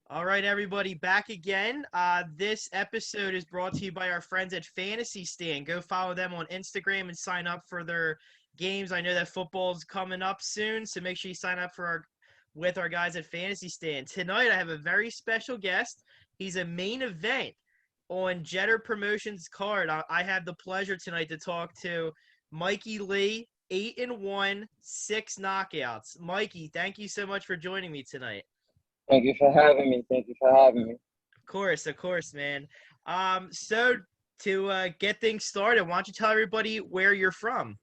All right, everybody, back again. This episode is brought to you by our friends at Fantasy Stand. Go follow them on Instagram and sign up for their games. I know that football's coming up soon, so make sure you sign up for our guys at Fantasy Stand. Tonight, I have a very special guest. He's a main event on Jetter Promotions card. I have the pleasure tonight to talk to Mikey Lee, 8-1, 6 knockouts. Mikey, thank you so much for joining me tonight. Thank you for having me. Thank you for having me. Of course, man. So to get things started, why don't you tell everybody where you're from?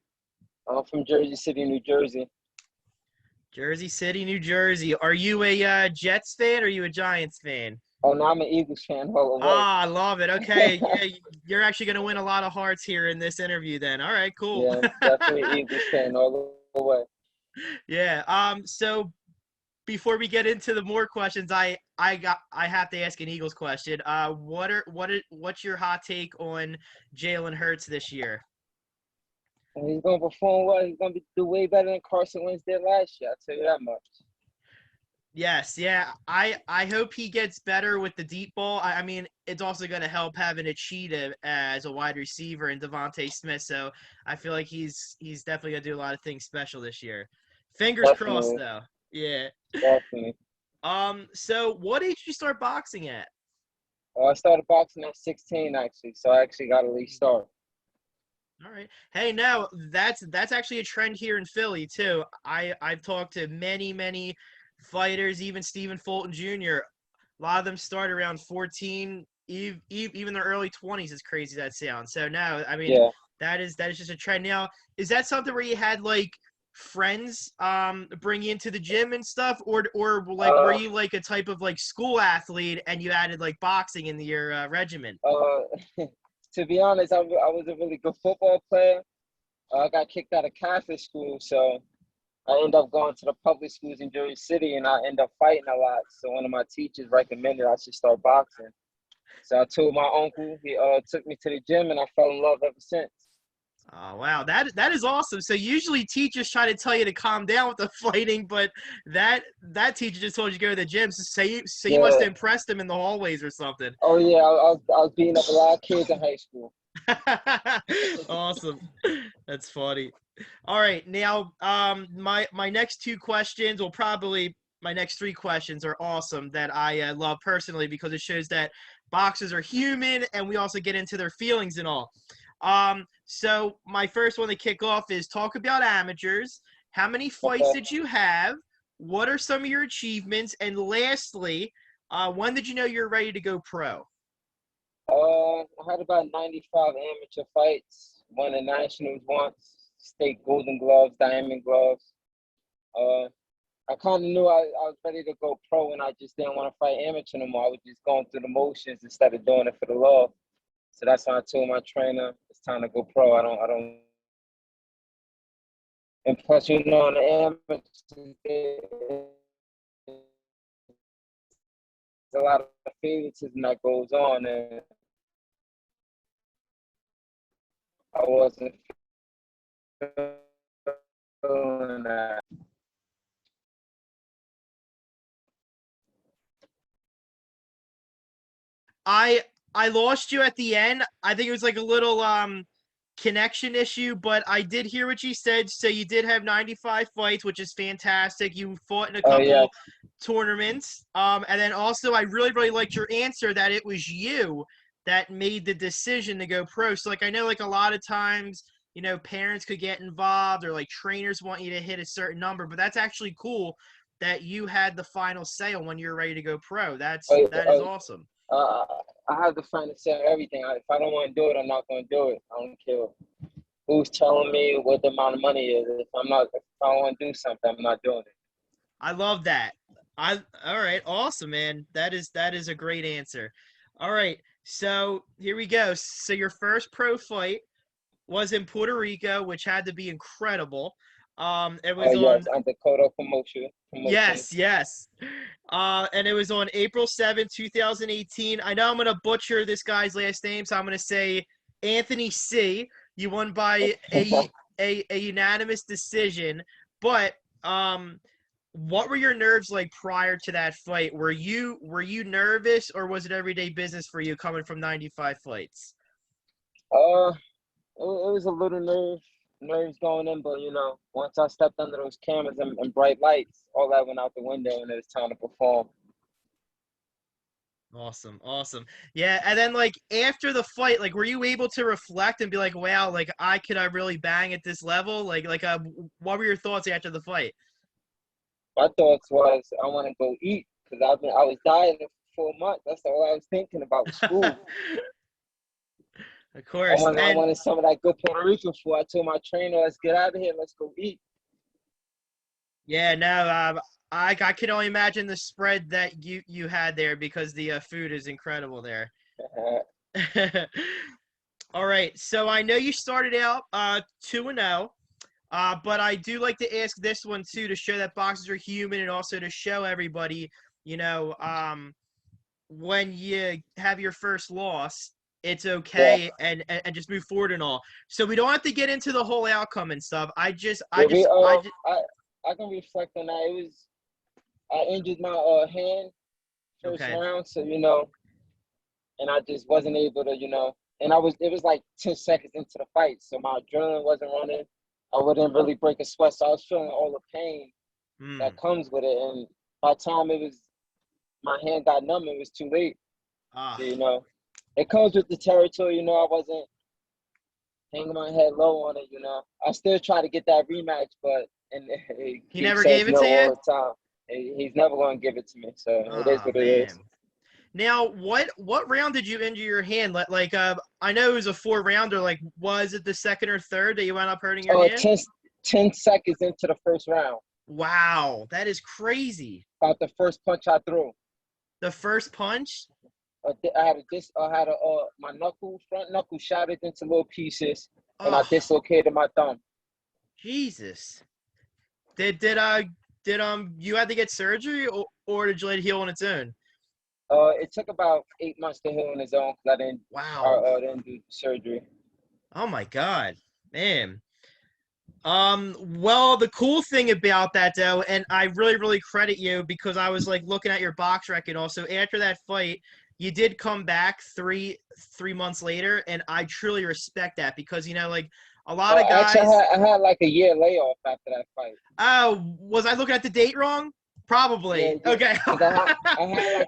I'm from Jersey City, New Jersey. Jersey City, New Jersey. Are you a Jets fan or are you a Giants fan? Oh, no, I'm an Eagles fan all the way. Ah, I love it. Okay, yeah, you're actually gonna win a lot of hearts here in this interview. Then, all right, cool. Yeah, definitely Eagles fan all the way. Yeah. So before we get into the more questions, I have to ask an Eagles question. What's your hot take on Jalen Hurts this year? And he's going to perform well. He's going to do way better than Carson Wentz did last year. I'll tell you that much. Yes, yeah. I hope he gets better with the deep ball. I mean, it's also going to help having a Cheetah as a wide receiver and Devontae Smith. So I feel like he's definitely going to do a lot of things special this year. Fingers crossed, Definitely, though. Yeah. definitely. So what age did you start boxing at? I started boxing at 16, actually, so I actually got a late start. All right. Hey, now that's actually a trend here in Philly too. I've talked to many fighters, even Stephen Fulton Jr. A lot of them start around 14, even their early 20s. As crazy as that sounds. So now, I mean, Yeah. that is just a trend. Now, is that something where you had like friends bring you into the gym and stuff, or like were Uh, you like a type of like school athlete and you added like boxing into your regimen? uh, to be honest, I was a really good football player. I got kicked out of Catholic school, so I ended up going to the public schools in Jersey City, and I ended up fighting a lot. So one of my teachers recommended I should start boxing. So I told my uncle. He took me to the gym, and I fell in love ever since. Oh wow, that is awesome. So usually teachers try to tell you to calm down with the fighting, but that teacher just told you to go to the gym. So you must Yeah. have impressed them in the hallways or something. Oh yeah, I was beating up a lot of kids in high school. Awesome. That's funny. All right, now my next two questions, well probably my next three questions are awesome that I love personally because it shows that boxers are human and we also get into their feelings and all. So my first one to kick off is talk about amateurs. How many fights Okay. did you have? What are some of your achievements? And lastly, when did you know you're ready to go pro? I had about 95 amateur fights. Won the nationals once. State golden gloves, diamond gloves. Uh, I kind of knew I was ready to go pro, and I just didn't want to fight amateur no more. I was just going through the motions instead of doing it for the love. So that's why I told my trainer it's time to go pro. I don't. And plus, on the amateur, there's a lot of favoritism that goes on, and I wasn't feeling that. I I lost you at the end. I think it was like a little connection issue, but I did hear what you said. So you did have 95 fights, which is fantastic. You fought in a Oh yeah, couple tournaments. And then also I really liked your answer that it was you that made the decision to go pro. So like I know like a lot of times, parents could get involved or like trainers want you to hit a certain number, but that's actually cool that you had the final say on when you're ready to go pro. oh, That is oh, awesome. uh, I have to find a set everything. If I don't want to do it, I'm not going to do it. I don't care who's telling me what the amount of money is. If I don't want to do something, I'm not doing it. I love that. I All right, awesome, man. That is a great answer. All right, so here we go. So your first pro fight was in Puerto Rico, which had to be incredible. It Oh was on yes, I'm Dakota promotion. yes, Promotions. yes. And it was on April 7th, 2018. I know I'm gonna butcher this guy's last name, so I'm gonna say Anthony C. You won by a unanimous decision, but what were your nerves like prior to that fight? Were you nervous, or was it everyday business for you coming from 95 fights? Uh, it was a little nerves going in, but once I stepped under those cameras and bright lights, all that went out the window, and it was time to perform. Awesome, awesome. Yeah, and then like after the fight, like were you able to reflect and be like, "Wow, like I really bang at this level?" What were your thoughts after the fight? My thoughts was I want to go eat because I was dieting for 4 months. That's all I was thinking about was food. Of I course. wanted I And wanted some of that good Puerto Rican food. I told my trainer, "Let's get out of here. Let's go eat." yeah, no, I can only imagine the spread that you had there because the food is incredible there. All right, so I know you started out 2-0. But I do like to ask this one too to show that boxers are human and also to show everybody, you know, when you have your first loss, it's Yeah, okay and just move forward and all. So we don't have to get into the whole outcome and stuff. yeah. I can reflect on that. I injured my hand first okay. round, so and I just wasn't able to, and it was like 10 seconds into the fight, so my adrenaline wasn't running. I wouldn't really break a sweat, so I was feeling all the pain Hmm. that comes with it. And by the time my hand got numb, it was too late. Ah, So, it comes with the territory. I wasn't hanging my head low on it. I still try to get that rematch, but and he he keeps never says gave it no to you? all the time. He's never going to give it to me, so it is Ah, what it is. man. Now, what round did you injure your hand? I know it was a 4 rounder. Like, was it the second or third that you wound up hurting your Uh, hand? 10, 10 seconds into the first round, Wow, that is crazy. about the first punch I threw. The first punch? I had my front knuckle shattered into little pieces, and I Oh, dislocated my thumb. Jesus. Did you had to get surgery, or did you let it heal on its own? It took about 8 months to heal on its own because Wow. I didn't do surgery. Oh my God, man. Well, the cool thing about that though, and I really credit you because I was like looking at your box record also after that fight, you did come back three months later, and I truly respect that because like a lot of Actually, guys. I had like a year layoff after that fight. Oh, was I looking at the date wrong? Yeah, Probably. yeah, Okay. because I had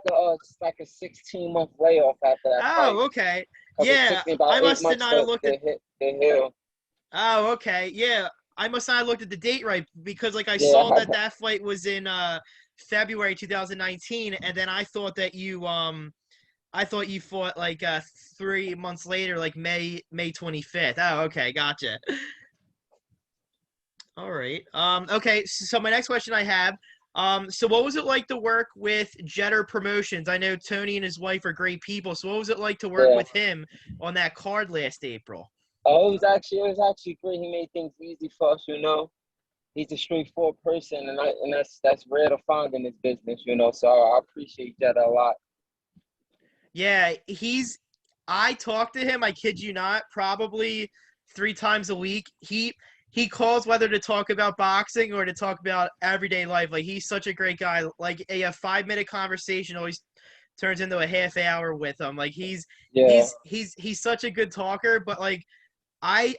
like a 16-month layoff after that fight Oh, okay. because it took Yeah, me about I eight must have months not have looked at. to heal. Oh, okay. Yeah, I must not have looked at the date right because like I Yeah, saw that fight was in February 2019, and then I thought you fought like 3 months later, like May 25th. Oh, okay, gotcha. All right. Okay. So my next question I have. So what was it like to work with Jetter Promotions? I know Tony and his wife are great people. So what was it like to work yeah. with him on that card last April? It was actually great. He made things easy for us. He's a straightforward person, and that's rare to find in this business. So I appreciate that a lot. Yeah, I talk to him, I kid you not, probably 3 times a week. He calls whether to talk about boxing or to talk about everyday life. Like he's such a great guy. Like a 5 minute conversation always turns into a half hour with him. Like Yeah, he's such a good talker, but like I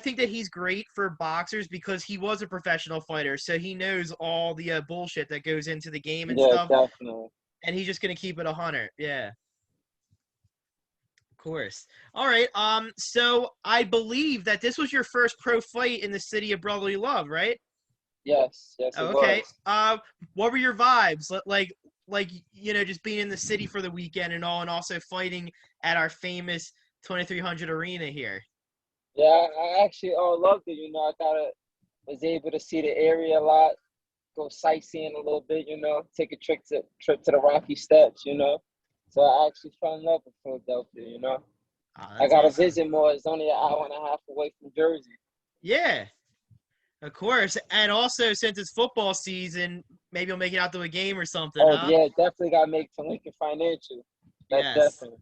think that he's great for boxers because he was a professional fighter, so he knows all the bullshit that goes into the game and yeah, stuff, definitely. and he's just gonna keep it 100. Yeah. Course. All right. So I believe that this was your first pro fight in the city of brotherly love, right? Yes, yes, Oh, it okay. was. What were your vibes? Like just being in the city for the weekend and all, and also fighting at our famous 2300 arena here. Yeah, I actually loved it. Was able to see the area a lot, go sightseeing a little bit. Take a trip to the Rocky Steps. So I actually fell in love with Philadelphia. I That's got to awesome. visit more. It's only an hour and a half away from Jersey. Yeah, of course. And also, since it's football season, maybe you'll make it out to a game or something, Oh huh? yeah, definitely got to make to Lincoln Financial. That's Yes. definitely.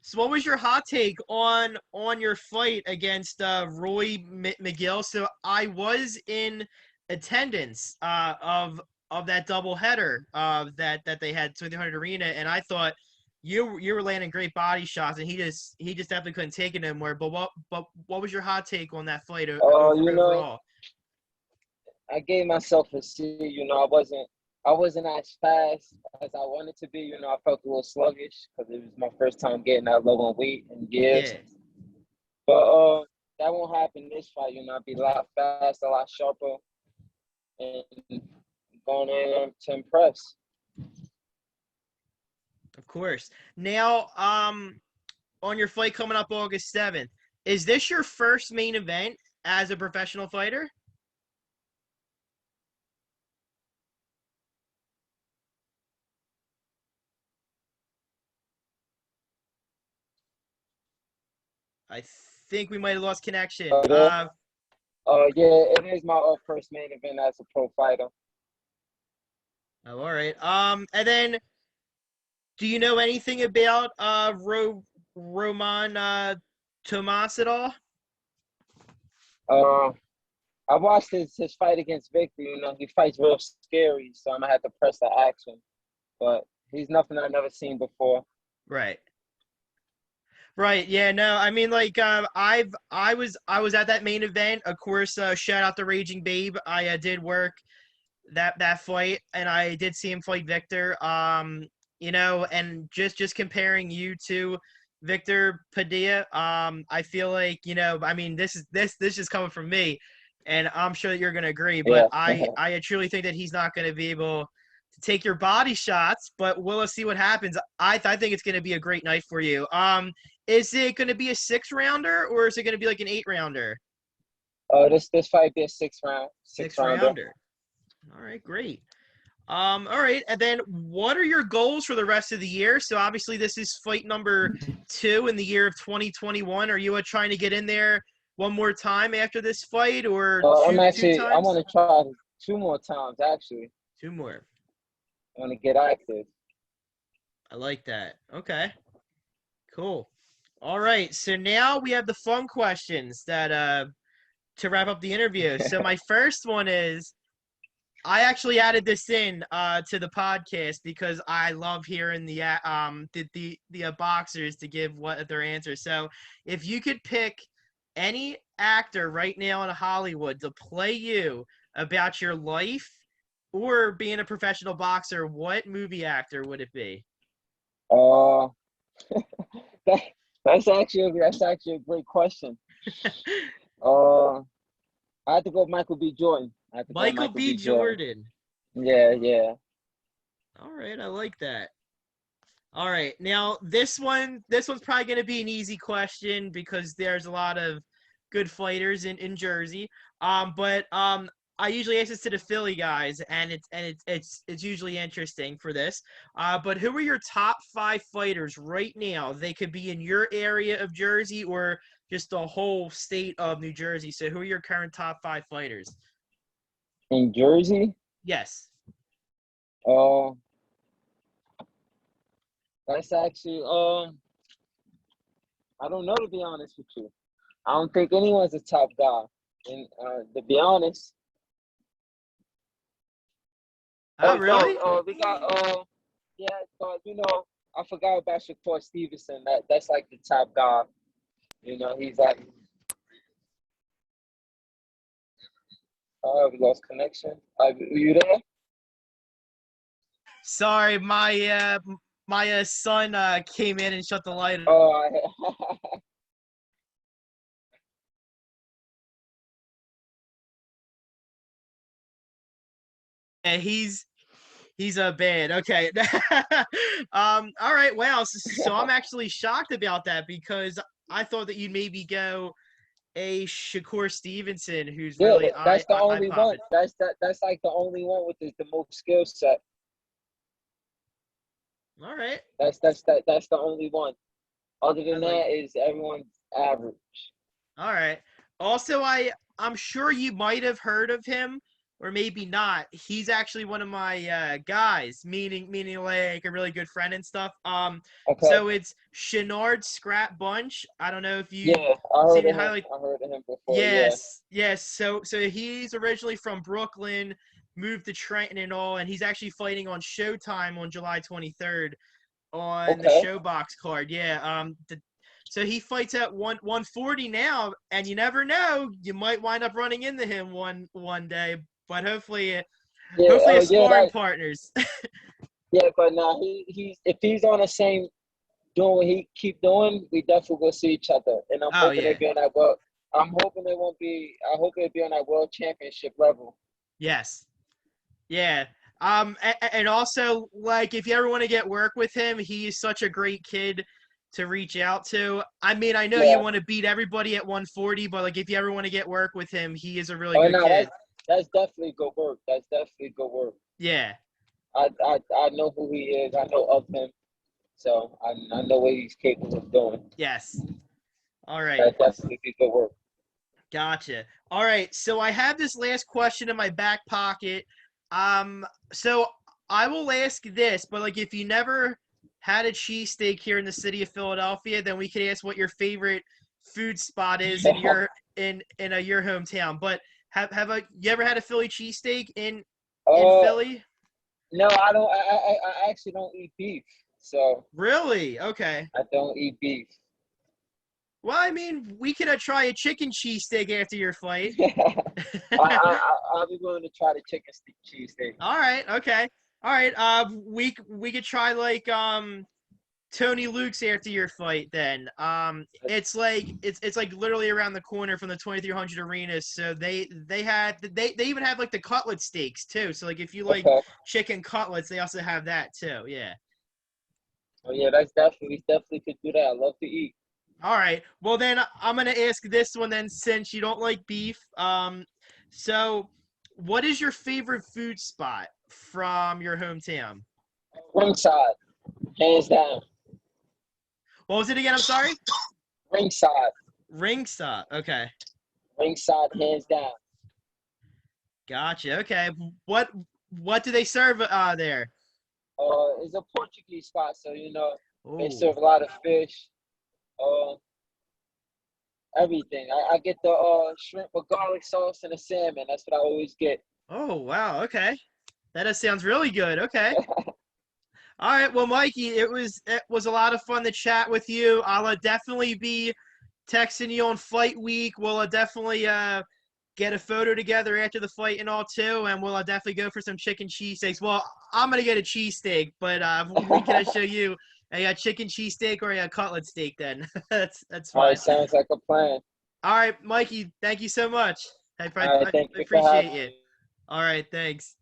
So what was your hot take on your fight against Roy McGill? So I was in attendance of that doubleheader that they had 300 Arena, and I thought you were landing great body shots, and he just definitely couldn't take it anymore. But what was your hot take on that fight You know, overall? I gave myself a C. You know, I wasn't as fast as I wanted to be. You know, I felt a little sluggish because it was my first time getting that low on weight in years. Yeah, But that won't happen this fight. You know, I'll be a lot faster, a lot sharper, and going in to impress. of course. Now, on your fight coming up August 7th, is this your first main event as a professional fighter? I think we might have lost connection. Yeah. Yeah, it is my first main event as a pro fighter. All right. And then, do you know anything about Roman Tomas at all? Uh, I watched his fight against Victor. You know, he fights real scary, so I'm gonna have to press the action. But he's nothing I've never seen before. Right. Right. Yeah. No. I mean, like, I was at that main event. Of course. Shout out to Raging Babe. I did work that fight, and I did see him fight Victor. And just comparing you to Victor Padilla, I feel like I mean, this is coming from me, and I'm sure that you're gonna agree. But Yeah. I truly think that he's not gonna be able to take your body shots. But we'll see what happens. I think it's gonna be a great night for you. Is it gonna be a 6 rounder or is it gonna be like an 8 rounder? This fight be a six Six rounder. rounder. All right, great. All right, and then what are your goals for the rest of the year? So obviously this is fight number 2 in the year of 2021. Are you trying to get in there one more time after this fight, or two I times? want to try 2 more times actually. 2 more. I want to get active. I like that. Okay, cool. All right, so now we have the fun questions that to wrap up the interview. So my first one is, I actually added this in to the podcast because I love hearing the boxers to give what their answers. So if you could pick any actor right now in Hollywood to play you about your life or being a professional boxer, what movie actor would it be? Uh, that, that's actually a great question. Uh, I had to go with Michael B. Jordan. I had to go with Michael Michael B. B. Jordan. Jordan. Yeah, yeah. All right, I like that. All right. Now this one's probably going to be an easy question because there's a lot of good fighters in Jersey. But I usually ask this to the Philly guys, and it's usually interesting for this. But who are your top 5 fighters right now? They could be in your area of Jersey or just the whole state of New Jersey. So who are your current top 5 fighters? In Jersey, Yes. uh, that's actually I don't know to be honest with you. I don't think anyone's a top guy. And to be honest, Oh, really? we got yeah, but you know, I forgot about Shakur Stevenson. That's like the top guy. You know, he's like we lost connection. Are you there? Sorry, my son came in and shut the light. Oh, Yeah, he's a bad. Okay. All right. Wow. So I'm actually shocked about that because I thought that you'd maybe go a Shakur Stevenson, who's yeah, really that's the eye only one. popping. That's like the only one with the most skill set. All right. That's the only one. Other I than like. that, is everyone's average. All right. Also, I'm sure you might have heard of him, or maybe not. He's actually one of my guys, meaning like a really good friend and stuff. Okay. So it's Chenard Scrap Bunch. I don't know if you Yeah, I heard seen of it. him. Highly. I heard of him before. Yeah. Yes. So he's originally from Brooklyn, moved to Trenton and all, and he's actually fighting on Showtime on July 23rd on the Okay. Showbox card. Yeah. So he fights at 140 now, and you never know, you might wind up running into him one day. But Yeah. hopefully, Oh, as yeah. sparring partners. Yeah. But now he's if he's on the same doing what he keep doing, we definitely will see each other. And I'm Oh hoping they yeah. be on that world. I'm hoping they won't be. I hope they be on that world championship level. Yes. Yeah. And also, like, if you ever want to get work with him, he's such a great kid to reach out to. I mean, I know you Yeah. want to beat everybody at 140, but like, if you ever want to get work with him, he is a really Oh good no, kid. that's definitely good work. That's definitely good work. Yeah. I know who he is. I know of him. So I know what he's capable of doing. Yes. All right. That definitely be good work. Gotcha. All right. So I have this last question in my back pocket. So I will ask this, but like, if you never had a cheesesteak here in the city of Philadelphia, then we could ask what your favorite food spot is in your hometown. But you ever had a Philly cheesesteak in uh, Philly? no, I don't. I actually don't eat beef, so Really? Okay. I don't eat beef. Well, I mean, we could try a chicken cheesesteak after your fight. I'll be willing to try the chicken stick cheesesteak. All right. Okay. All right. We could try like Tony Luke's after your fight then. It's like literally around the corner from the 2300 Arena. So they even have like the cutlet steaks too. So like if you like Okay. chicken cutlets, they also have that too. Yeah. Oh yeah, that's definitely could do that. I love to eat. All right. Well then I'm gonna ask this one then since you don't like beef. So what is your favorite food spot from your hometown? Ringside, hands down. What was it again? I'm sorry. Ringside, Ringside. Okay. ringside, hands down. Gotcha. Okay. What do they serve there? It's a Portuguese spot, so they Oh. serve a lot of fish. Uh, everything. I get the shrimp with garlic sauce and the salmon. That's what I always get. Oh, wow. Okay. That sounds really good. Okay. All right. Well, Mikey, it was a lot of fun to chat with you. I'll definitely be texting you on fight week. We'll definitely get a photo together after the fight and all too, and we'll definitely go for some chicken cheesesteaks. Well, I'm gonna get a cheesesteak, but we can show you a chicken cheesesteak or a cutlet steak then. That's All fine. right, sounds like a plan. All right, Mikey, thank you so much. I All right, thank you for appreciate having you. me. All right, thanks.